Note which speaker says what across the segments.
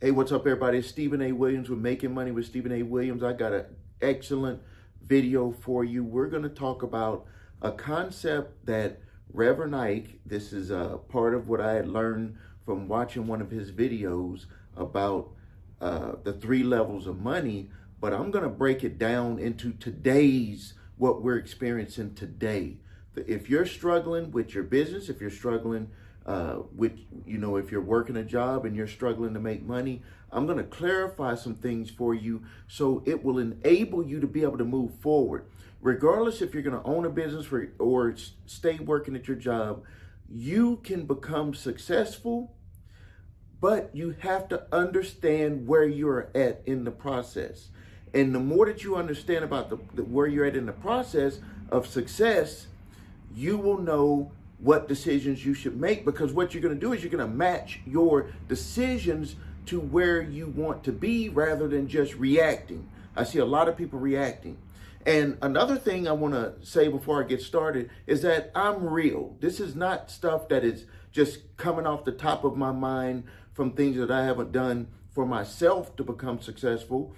Speaker 1: Hey, what's up, everybody? It's Stephen A. Williams with Making Money with Stephen A. Williams. I got an excellent video for you. We're going to talk about a concept that Reverend Ike, this is a part of what I had learned from watching one of his videos about the 3 levels of money, but I'm going to break it down into today's, what we're experiencing today. If you're struggling with your business, if you're struggling if you're working a job and you're struggling to make money, I'm going to clarify some things for you so it will enable you to be able to move forward. Regardless if you're going to own a business or stay working at your job, you can become successful, but you have to understand where you're at in the process. And the more that you understand about where you're at in the process of success, you will know what decisions you should make, because what you're going to do is you're going to match your decisions to where you want to be rather than just reacting. I see a lot of people reacting. And another thing I want to say before I get started is that I'm real. This is not stuff that is just coming off the top of my mind from things that I haven't done for myself to become successful.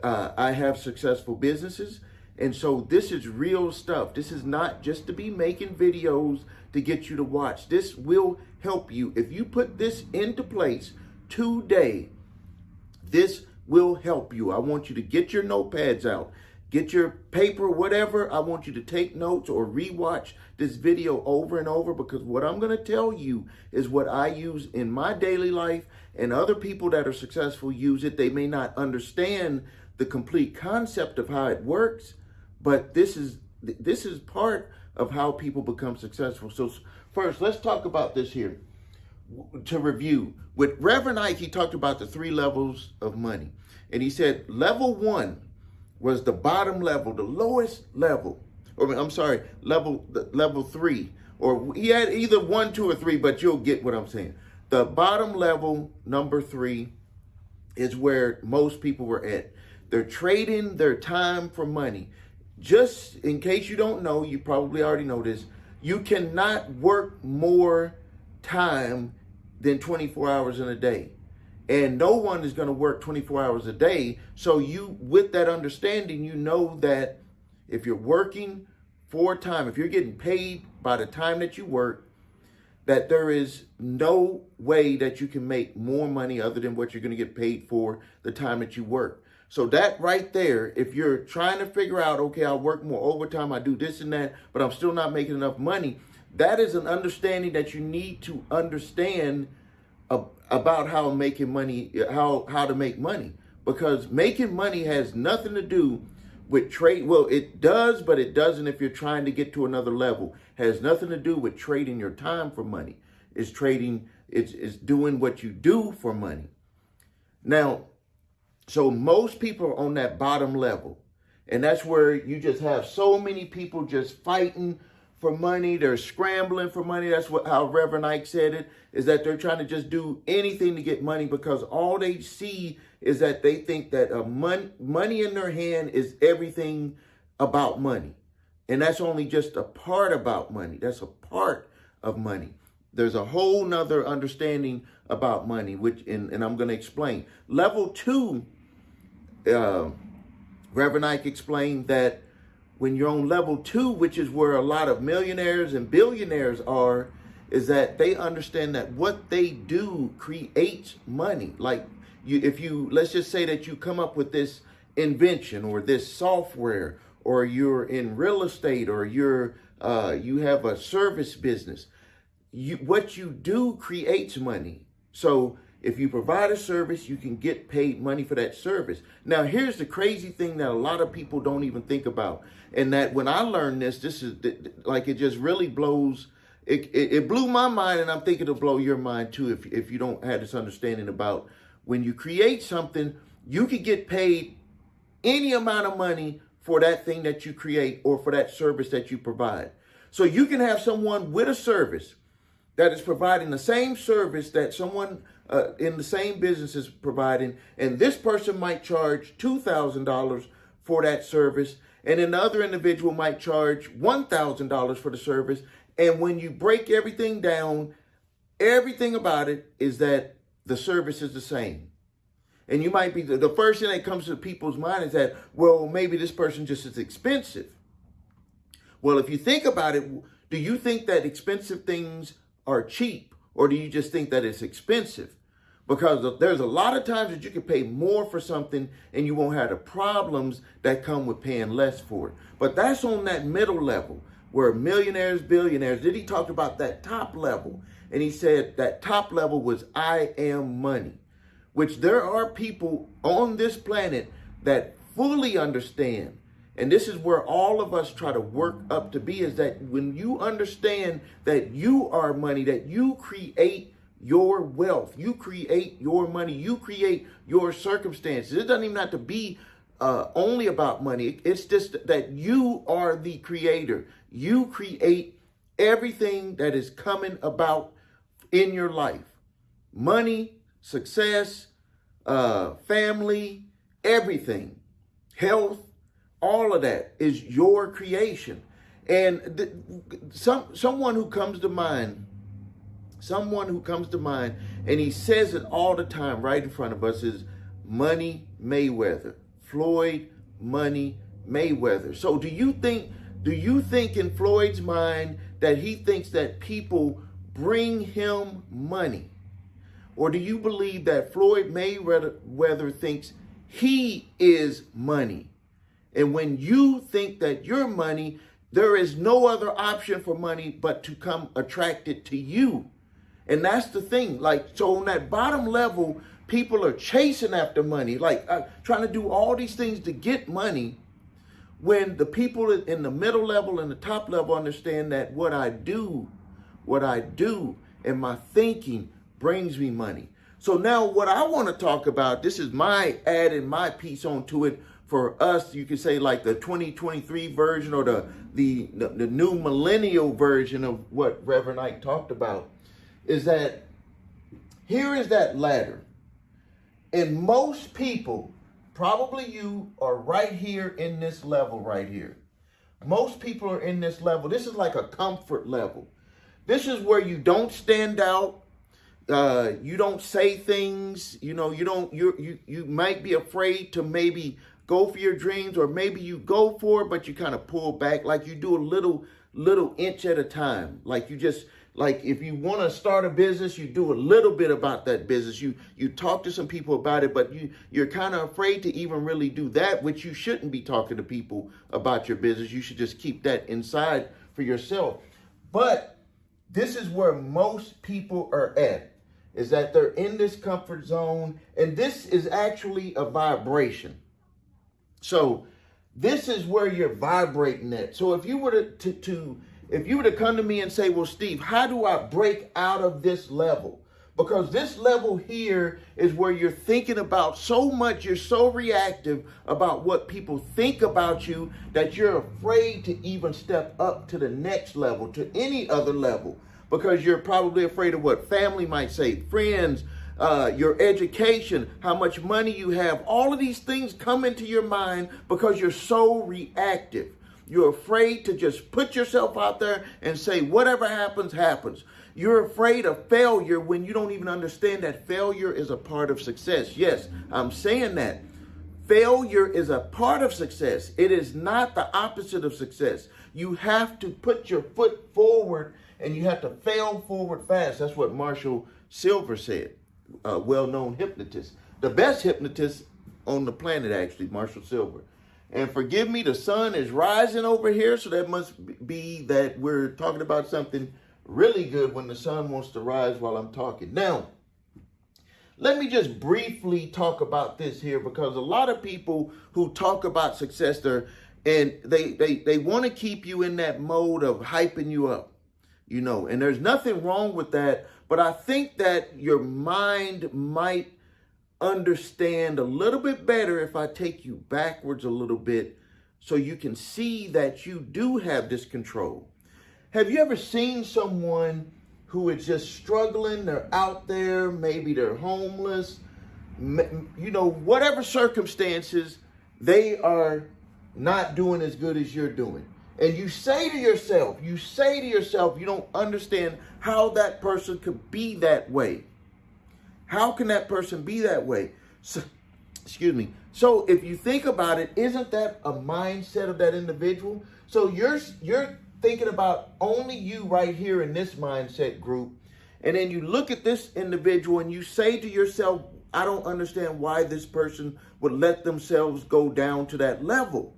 Speaker 1: I have successful businesses. And so this is real stuff. This is not just to be making videos to get you to watch. This will help you. If you put this into place today, this will help you. I want you to get your notepads out, get your paper, whatever. I want you to take notes or rewatch this video over and over, because what I'm going to tell you is what I use in my daily life, and other people that are successful use it. They may not understand the complete concept of how it works, but this is part of how people become successful. So first, let's talk about this here. To review, with Reverend Ike, he talked about the 3 levels of money. And he said level 1 was the bottom level, the lowest level. Or I'm sorry, level 3. Or he had either 1, 2, or 3, but you'll get what I'm saying. The bottom level, number 3, is where most people were at. They're trading their time for money. Just in case you don't know, you probably already know this, you cannot work more time than 24 hours in a day. And no one is going to work 24 hours a day. So with that understanding, you know that if you're working for time, if you're getting paid by the time that you work, that there is no way that you can make more money other than what you're going to get paid for the time that you work. So that right there, if you're trying to figure out, okay, I'll work more overtime, I do this and that, but I'm still not making enough money, that is an understanding that you need to understand about how making money, how to make money. Because making money has nothing to do with trade. Well, it does, but it doesn't if you're trying to get to another level. It has nothing to do with trading your time for money. It's doing what you do for money. Now, so most people are on that bottom level, and that's where you just have so many people just fighting for money. They're scrambling for money. That's how Reverend Ike said it, is that they're trying to just do anything to get money, because all they see is that they think that money in their hand is everything about money. And that's only just a part about money. That's a part of money. There's a whole nother understanding about money, and I'm going to explain. Level 2, Reverend Ike explained that when you're on level 2, which is where a lot of millionaires and billionaires are, is that they understand that what they do creates money. Like let's just say that you come up with this invention or this software, or you're in real estate, or you have a service business. What you do creates money. So if you provide a service, you can get paid money for that service. Now, here's the crazy thing that a lot of people don't even think about. And that when I learned this is like, it just really blows. It blew my mind, and I'm thinking it'll blow your mind too if you don't have this understanding about when you create something, you can get paid any amount of money for that thing that you create or for that service that you provide. So you can have someone with a service that is providing the same service that someone in the same business is providing, and this person might charge $2,000 for that service, and then the other individual might charge $1,000 for the service. And when you break everything down, everything about it is that the service is the same. And you might be, the first thing that comes to people's mind is that, well, maybe this person just is expensive. Well, if you think about it, do you think that expensive things are cheap, or do you just think that it's expensive? Because there's a lot of times that you can pay more for something and you won't have the problems that come with paying less for it. But that's on that middle level where millionaires, billionaires, then he talked about that top level. And he said that top level was I am money, which there are people on this planet that fully understand. And this is where all of us try to work up to be, is that when you understand that you are money, that you create your wealth, you create your money, you create your circumstances. It doesn't even have to be only about money. It's just that you are the creator. You create everything that is coming about in your life. Money, success, family, everything, health, all of that is your creation. And someone who comes to mind, and he says it all the time right in front of us, is Money Mayweather. Floyd Money Mayweather. So do you think in Floyd's mind that he thinks that people bring him money? Or do you believe that Floyd Mayweather thinks he is money? And when you think that you're money, there is no other option for money but to come attracted to you. And that's the thing. Like, so on that bottom level, people are chasing after money, like trying to do all these things to get money, when the people in the middle level and the top level understand that what I do and my thinking brings me money. So now what I want to talk about, this is my adding my piece onto it for us. You could say like the 2023 version, or the new millennial version of what Reverend Ike talked about, is that here is that ladder. And most people, probably you, are right here in this level right here. Most people are in this level. This is like a comfort level. This is where you don't stand out. You don't say things, you might be afraid to maybe go for your dreams, or maybe you go for it, but you kind of pull back, like you do a little inch at a time. Like you just, like if you want to start a business, you do a little bit about that business. You talk to some people about it, but you're kind of afraid to even really do that, which you shouldn't be talking to people about your business. You should just keep that inside for yourself. But this is where most people are at, is that they're in this comfort zone, and this is actually a vibration. So this is where you're vibrating at. So if you were to come to me and say, well, Steve, how do I break out of this level? Because this level here is where you're thinking about so much, you're so reactive about what people think about you that you're afraid to even step up to the next level, to any other level, because you're probably afraid of what family might say, friends, your education, how much money you have. All of these things come into your mind because you're so reactive. You're afraid to just put yourself out there and say, whatever happens, happens. You're afraid of failure when you don't even understand that failure is a part of success. Yes, I'm saying that. Failure is a part of success. It is not the opposite of success. You have to put your foot forward, and you have to fail forward fast. That's what Marshall Silver said, a well-known hypnotist. The best hypnotist on the planet, actually, Marshall Silver. And forgive me, the sun is rising over here, so that must be that we're talking about something really good when the sun wants to rise while I'm talking. Now, let me just briefly talk about this here, because a lot of people who talk about success, they want to keep you in that mode of hyping you up, and there's nothing wrong with that. But I think that your mind might understand a little bit better if I take you backwards a little bit, so you can see that you do have this control. Have you ever seen someone who is just struggling? They're out there, maybe they're homeless, whatever circumstances, they are not doing as good as you're doing. And you say to yourself, you don't understand how that person could be that way. How can that person be that way? Excuse me. So if you think about it, isn't that a mindset of that individual? So you're thinking about only you right here in this mindset group. And then you look at this individual and you say to yourself, I don't understand why this person would let themselves go down to that level.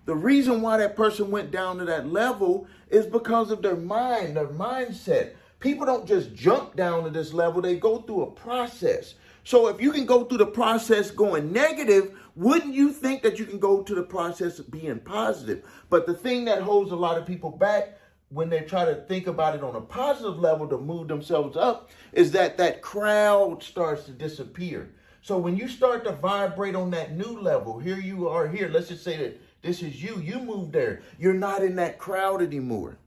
Speaker 1: The reason why that person went down to that level is because of their mind, their mindset. People don't just jump down to this level. They go through a process. So if you can go through the process going negative, wouldn't you think that you can go to the process of being positive? But the thing that holds a lot of people back when they try to think about it on a positive level to move themselves up is that that crowd starts to disappear. So when you start to vibrate on that new level, here you are here. Let's just say that this is you. You moved there. You're not in that crowd anymore.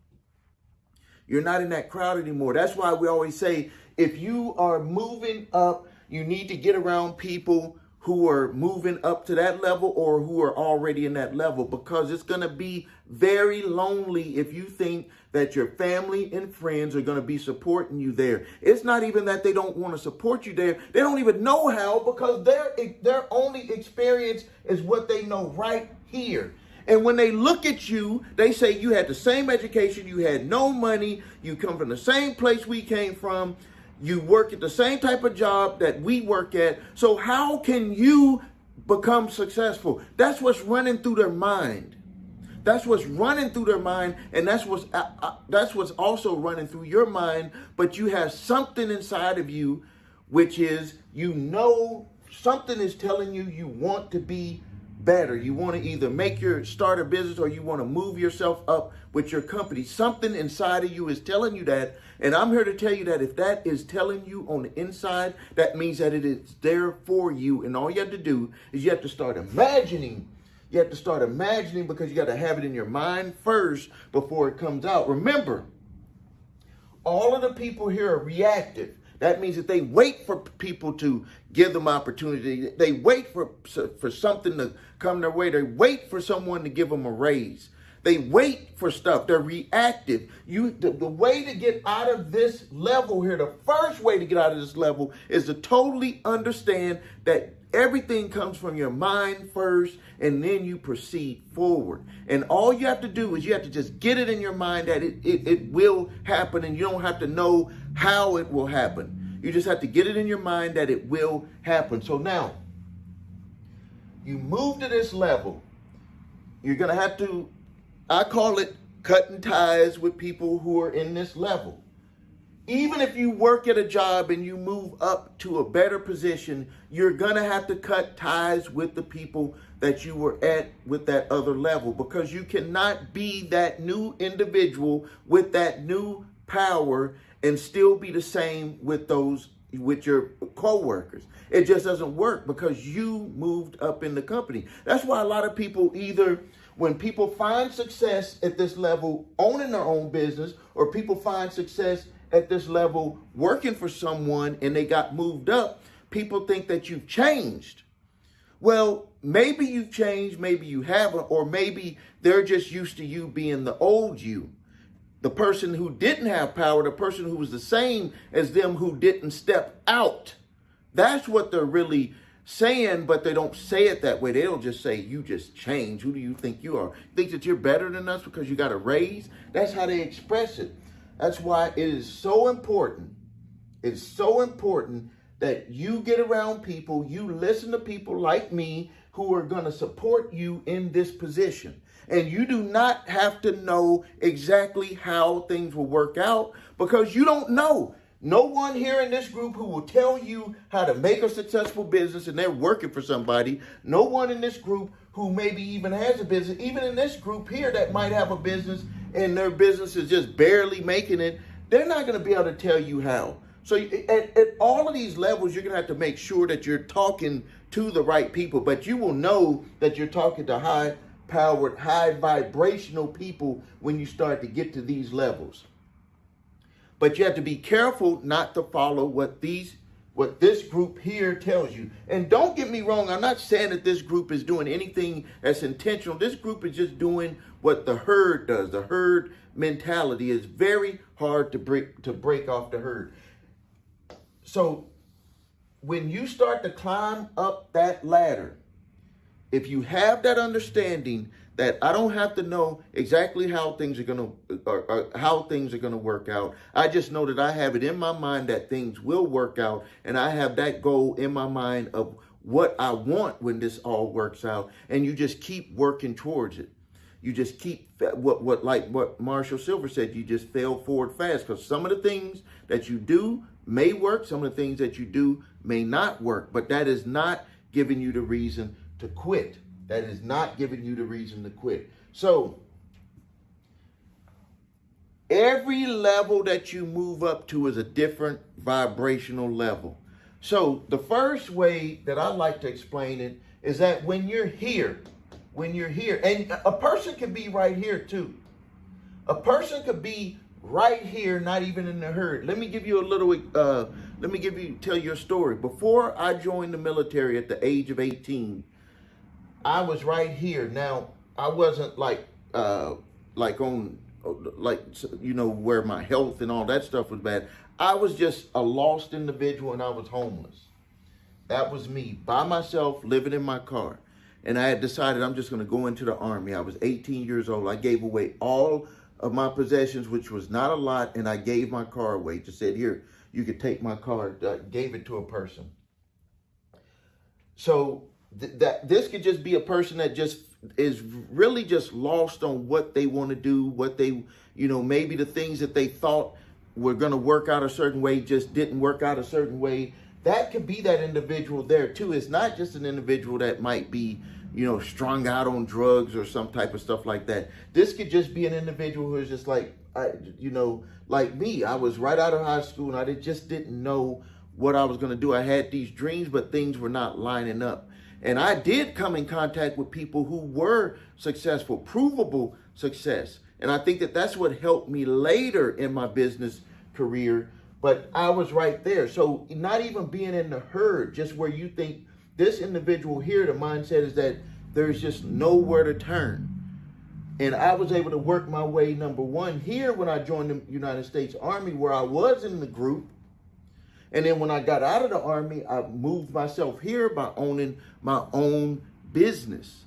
Speaker 1: You're not in that crowd anymore. That's why we always say, if you are moving up, you need to get around people who are moving up to that level or who are already in that level, because it's going to be very lonely if you think that your family and friends are going to be supporting you there. It's not even that they don't want to support you there. They don't even know how, because their only experience is what they know right here. And when they look at you, they say you had the same education, you had no money, you come from the same place we came from, you work at the same type of job that we work at. So how can you become successful? That's what's running through their mind. That's what's running through their mind, and that's what's also running through your mind. But you have something inside of you, which is, something is telling you you want to be better. You want to either start a business, or you want to move yourself up with your company. Something inside of you is telling you that. And I'm here to tell you that if that is telling you on the inside, that means that it is there for you. And all you have to do is you have to start imagining. You have to start imagining, because you got to have it in your mind first before it comes out. Remember, all of the people here are reactive. That means that they wait for people to give them opportunity. They wait for something to come their way. They wait for someone to give them a raise. They wait for stuff. They're reactive. The way to get out of this level here, the first way to get out of this level is to totally understand that everything comes from your mind first, and then you proceed forward. And all you have to do is you have to just get it in your mind that it will happen, and you don't have to know how it will happen. You just have to get it in your mind that it will happen. So now, you move to this level. You're going to have to, I call it cutting ties with people who are in this level. Even if you work at a job and you move up to a better position, you're going to have to cut ties with the people that you were at with that other level, because you cannot be that new individual with that new power and still be the same with your coworkers. It just doesn't work, because you moved up in the company. That's why a lot of people, either when people find success at this level owning their own business, or people find success at this level working for someone and they got moved up, people think that you've changed. Well, maybe you've changed, maybe you haven't, or maybe they're just used to you being the old you. The person who didn't have power, the person who was the same as them who didn't step out. That's what they're really saying, but they don't say it that way. They'll just say, you just changed. Who do you think you are? Think that you're better than us because you got a raise? That's how they express it. That's why it is so important. It's so important that you get around people, you listen to people like me who are going to support you in this position. And you do not have to know exactly how things will work out, because you don't know. No one here in this group who will tell you how to make a successful business, and they're working for somebody. No one in this group who maybe even has a business, even in this group here that might have a business and their business is just barely making it. They're not going to be able to tell you how. So at all of these levels, you're going to have to make sure that you're talking to the right people, but you will know that you're talking to high-powered, high-vibrational people when you start to get to these levels. But you have to be careful not to follow what this group here tells you. And don't get me wrong, I'm not saying that this group is doing anything that's intentional. This group is just doing what the herd does. The herd mentality is very hard to break off the herd. So when you start to climb up that ladder, if you have that understanding that I don't have to know exactly how things are gonna work out, I just know that I have it in my mind that things will work out, and I have that goal in my mind of what I want when this all works out, and you just keep working towards it. You just keep what Marshall Silver said, you just fail forward fast, because some of the things that you do may work, some of the things that you do may not work, but that is not giving you the reason to quit. That is not giving you the reason to quit. So every level that you move up to is a different vibrational level. So the first way that I like to explain it is that when you're here, and a person can be right here too. A person could be right here, not even in the herd. Let me give you a little, tell you a story. Before I joined the military at the age of 18, I was right here. Now, I wasn't like where my health and all that stuff was bad. I was just a lost individual, and I was homeless. That was me, by myself, living in my car. And I had decided I'm just going to go into the Army. I was 18 years old. I gave away all of my possessions, which was not a lot, and I gave my car away. Just said, here, you could take my car. Gave it to a person. So that this could just be a person that just is really just lost on what they want to do, what they, maybe the things that they thought were going to work out a certain way just didn't work out a certain way. That could be that individual there too. It's not just an individual that might be, strung out on drugs or some type of stuff like that. This could just be an individual who is just like, like me. I was right out of high school, and I just didn't know what I was going to do. I had these dreams, but things were not lining up. And I did come in contact with people who were successful, provable success. And I think that that's what helped me later in my business career. But I was right there. So not even being in the herd, just where you think this individual here, the mindset is that there's just nowhere to turn. And I was able to work my way, number one, here when I joined the United States Army, where I was in the group. And then when I got out of the Army, I moved myself here by owning my own business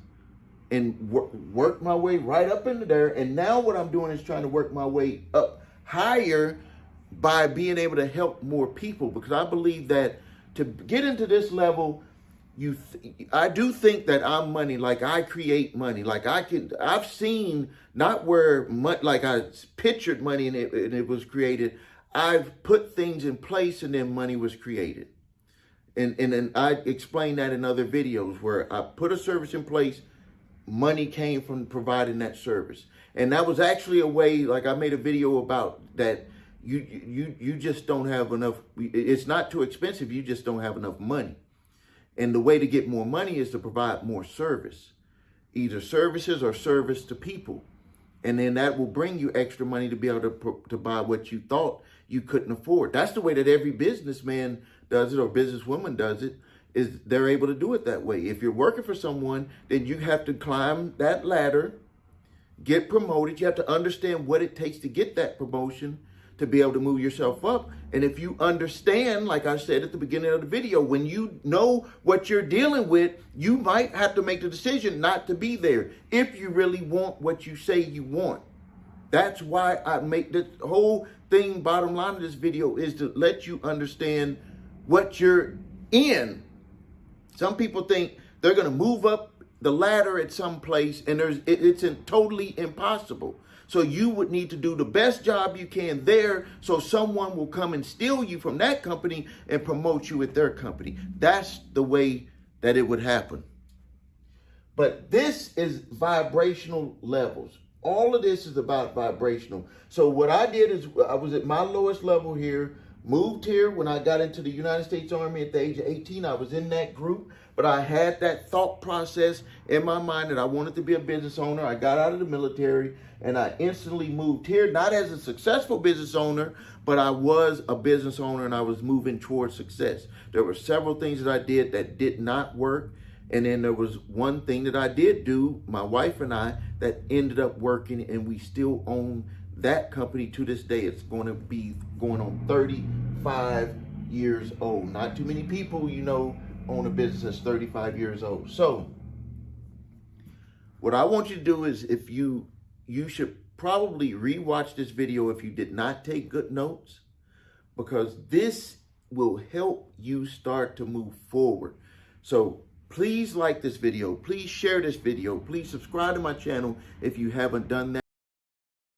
Speaker 1: and worked my way right up into there. And now what I'm doing is trying to work my way up higher by being able to help more people, because I believe that to get into this level, I do think that I'm money, like I create money, like I've seen not where like I pictured money and it was created. I've put things in place and then money was created. And then I explained that in other videos where I put a service in place, money came from providing that service. And that was actually a way, like I made a video about that. You just don't have enough. It's not too expensive. You just don't have enough money. And the way to get more money is to provide more service, either services or service to people. And then that will bring you extra money to be able to buy what you thought you couldn't afford. That's the way that every businessman does it, or businesswoman does it, is they're able to do it that way. If you're working for someone, then you have to climb that ladder, get promoted. You have to understand what it takes to get that promotion, to be able to move yourself up. And if you understand, like I said at the beginning of the video, when you know what you're dealing with, you might have to make the decision not to be there if you really want what you say you want. That's why I make this whole thing, bottom line of this video, is to let you understand what you're in. Some people think they're going to move up the ladder at some place, and it's totally impossible. So you would need to do the best job you can there, so someone will come and steal you from that company and promote you at their company. That's the way that it would happen. But this is vibrational levels. All of this is about vibrational. So what I did is I was at my lowest level here, moved here when I got into the United States Army at the age of 18. I was in that group, but I had that thought process in my mind that I wanted to be a business owner. I got out of the military and I instantly moved here, not as a successful business owner, but I was a business owner and I was moving towards success. There were several things that I did that did not work. And then there was one thing that I did do, my wife and I, that ended up working, and we still own that company to this day. It's going to be going on 35 years old. Not too many people, you know, own a business that's 35 years old. So what I want you to do is, if you should probably rewatch this video if you did not take good notes, because this will help you start to move forward. So please like this video. Please share this video. Please subscribe to my channel if you haven't done that.